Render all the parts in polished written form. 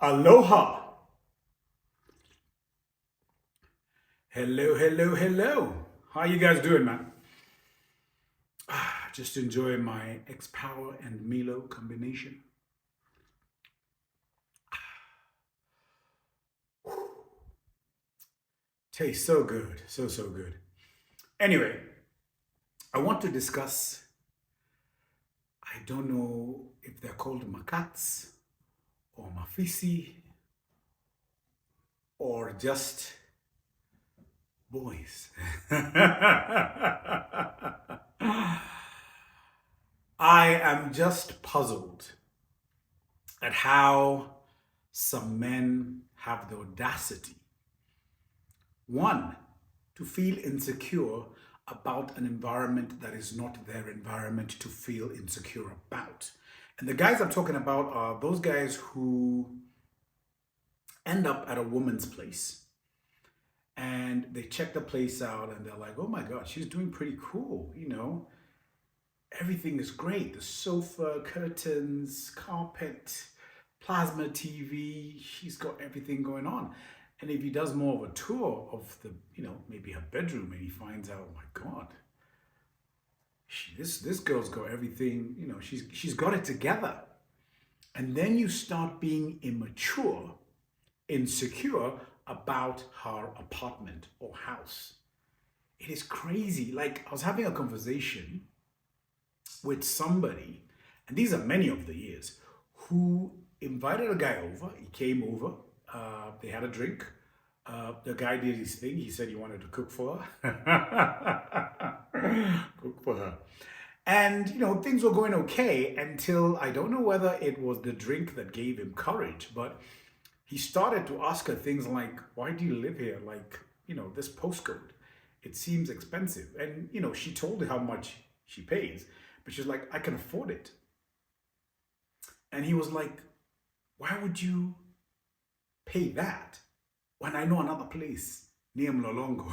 Aloha. Hello. How you guys doing, man? Just enjoying my X-Power and Milo combination. Tastes so good. So good. Anyway, I want to discuss, I don't know if they're called makats or mafisi or just boys. I am just puzzled at how some men have the audacity, one, to feel insecure about an environment that is not their environment to feel insecure about. And the guys I'm talking about are those guys who end up at a woman's place and they check the place out and they're like, oh my God, she's doing pretty cool, everything is great. The sofa, curtains, carpet, plasma TV. She's got everything going on. And if he does more of a tour of the, maybe her bedroom, and he finds out, oh my God, this girl's got everything, she's got it together. And then you start being immature, insecure about her apartment or house. It is crazy. Like, I was having a conversation with somebody, and these are many of the years, who invited a guy over. He came over, they had a drink. The guy did his thing. He said he wanted to cook for her. Cook for her. And, things were going okay until, I don't know whether it was the drink that gave him courage, but he started to ask her things like, why do you live here? Like, this postcode, it seems expensive. And, she told him how much she pays, but she's like, I can afford it. And he was like, why would you pay that when I know another place near Mlolongo?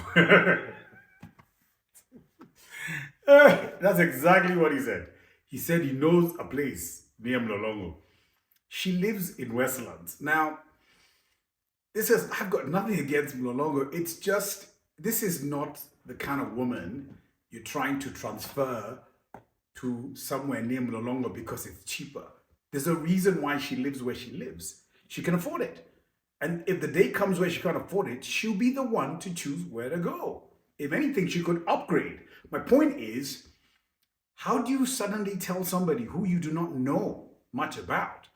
That's exactly what he said. He said he knows a place near Mlolongo. She lives in Westlands. Now, I've got nothing against Mlolongo. It's just, this is not the kind of woman you're trying to transfer to somewhere near Mlolongo because it's cheaper. There's a reason why she lives where she lives. She can afford it. And if the day comes where she can't afford it, she'll be the one to choose where to go. If anything, she could upgrade. My point is, how do you suddenly tell somebody who you do not know much about?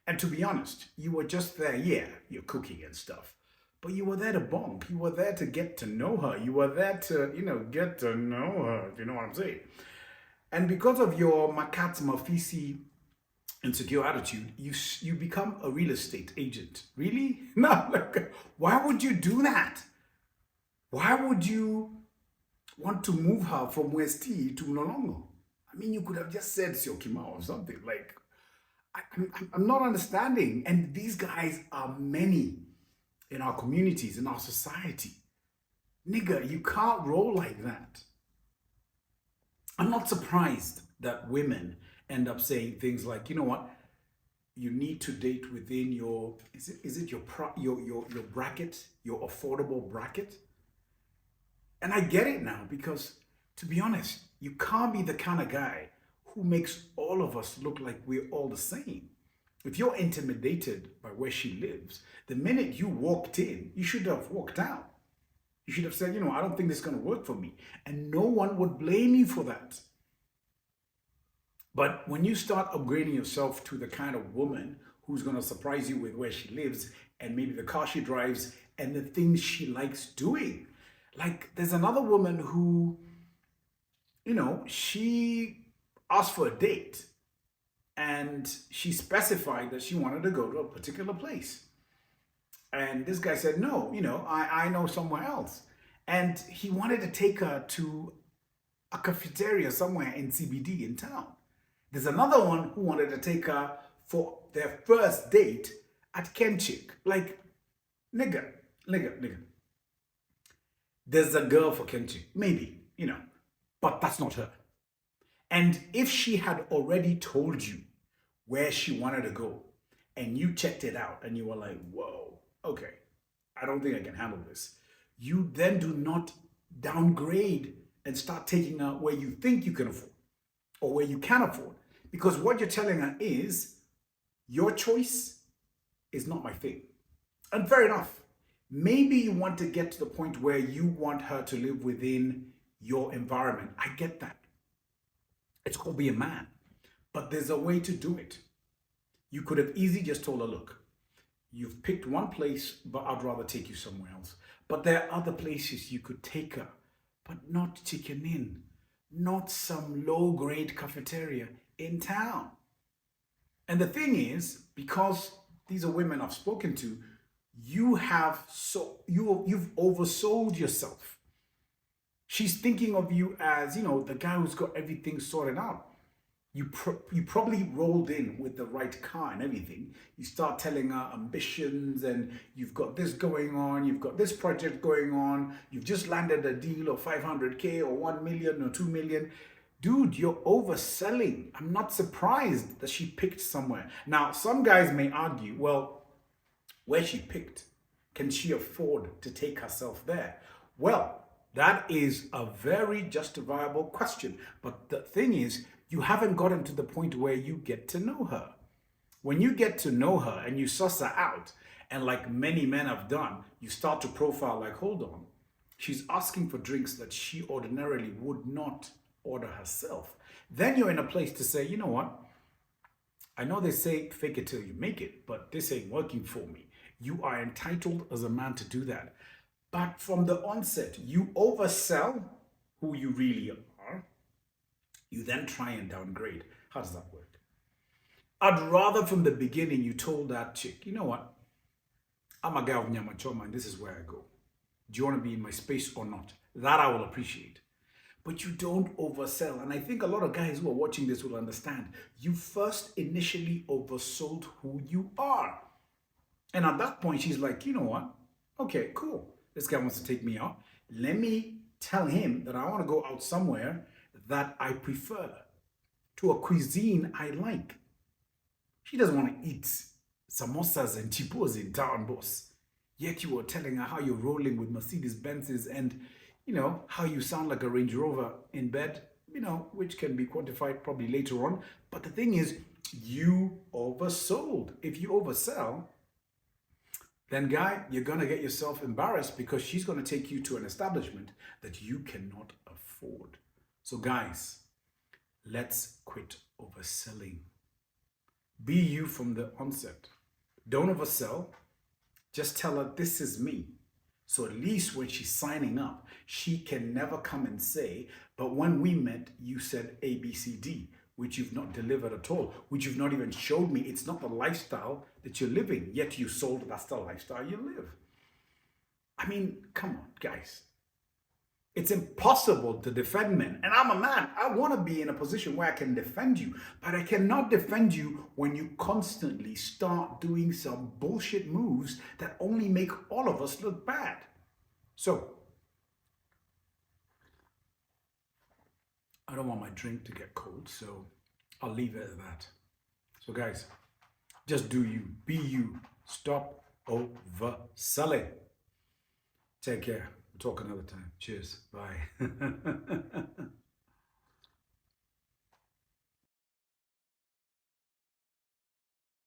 And to be honest, you were just there, yeah, you're cooking and stuff, but you were there to bond. You were there to get to know her. You were there to, get to know her. You know what I'm saying? And because of your Makats Mafisi insecure attitude, you become a real estate agent. Really? No, why would you do that? Why would you want to move her from West T to Mlolongo? I mean, you could have just said Siokima or something. Like, I'm not understanding. And these guys are many in our communities, in our society. Nigga, you can't roll like that. I'm not surprised that women end up saying things like, you know what, you need to date within your, is it your bracket, your affordable bracket? And I get it now, because to be honest, you can't be the kind of guy who makes all of us look like we're all the same. If you're intimidated by where she lives, the minute you walked in, you should have walked out. You should have said, I don't think this is going to work for me. And no one would blame you for that. But when you start upgrading yourself to the kind of woman who's going to surprise you with where she lives and maybe the car she drives and the things she likes doing. Like, there's another woman who, she asked for a date and she specified that she wanted to go to a particular place. And this guy said, no, I know somewhere else. And he wanted to take her to a cafeteria somewhere in CBD in town. There's another one who wanted to take her for their first date at Kenchik. Like, nigga. There's a girl for Kenchik, maybe, but that's not her. And if she had already told you where she wanted to go, and you checked it out and you were like, whoa, okay, I don't think I can handle this. You then do not downgrade and start taking out where you think you can afford or where you can afford. Because what you're telling her is, your choice is not my thing. And fair enough. Maybe you want to get to the point where you want her to live within your environment. I get that. It's called being a man. But there's a way to do it. You could have easily just told her, look, you've picked one place, but I'd rather take you somewhere else. But there are other places you could take her, but not Chicken Inn, not some low-grade cafeteria in town. And the thing is, because these are women I've spoken to, you've oversold yourself. She's thinking of you as, the guy who's got everything sorted out. You probably rolled in with the right car and everything. You start telling her ambitions and you've got this going on, you've got this project going on, you've just landed a deal of 500K or 1 million or 2 million. Dude, you're overselling. I'm not surprised that she picked somewhere. Now, some guys may argue, well, where she picked, can she afford to take herself there? Well, that is a very justifiable question. But the thing is, you haven't gotten to the point where you get to know her. When you get to know her and you suss her out, and like many men have done, you start to profile like, hold on, she's asking for drinks that she ordinarily would not order herself. Then you're in a place to say, you know what? I know they say fake it till you make it, but this ain't working for me. You are entitled as a man to do that. But from the onset, you oversell who you really are. You then try and downgrade. How does that work? I'd rather from the beginning you told that chick, you know what? I'm a guy of Nyamachoma and this is where I go. Do you want to be in my space or not? That I will appreciate. But you don't oversell. And I think a lot of guys who are watching this will understand. You first initially oversold who you are. And at that point, she's like, you know what? Okay, cool. This guy wants to take me out. Let me tell him that I want to go out somewhere that I prefer, to a cuisine I like. She doesn't want to eat samosas and chipos in town, boss. Yet you were telling her how you're rolling with Mercedes Benzes and, how you sound like a Range Rover in bed, which can be quantified probably later on. But the thing is, you oversold. If you oversell, then guy, you're going to get yourself embarrassed because she's going to take you to an establishment that you cannot afford. So guys, let's quit overselling. Be you from the onset. Don't oversell. Just tell her, this is me. So at least when she's signing up, she can never come and say, but when we met, you said A, B, C, D, which you've not delivered at all, which you've not even showed me. It's not the lifestyle that you're living, yet you sold that's the lifestyle you live. I mean, come on, guys. It's impossible to defend men. And I'm a man. I want to be in a position where I can defend you. But I cannot defend you when you constantly start doing some bullshit moves that only make all of us look bad. So, I don't want my drink to get cold, so I'll leave it at that. So guys, just do you. Be you. Stop overselling. Take care. We'll talk another time. Cheers. Bye.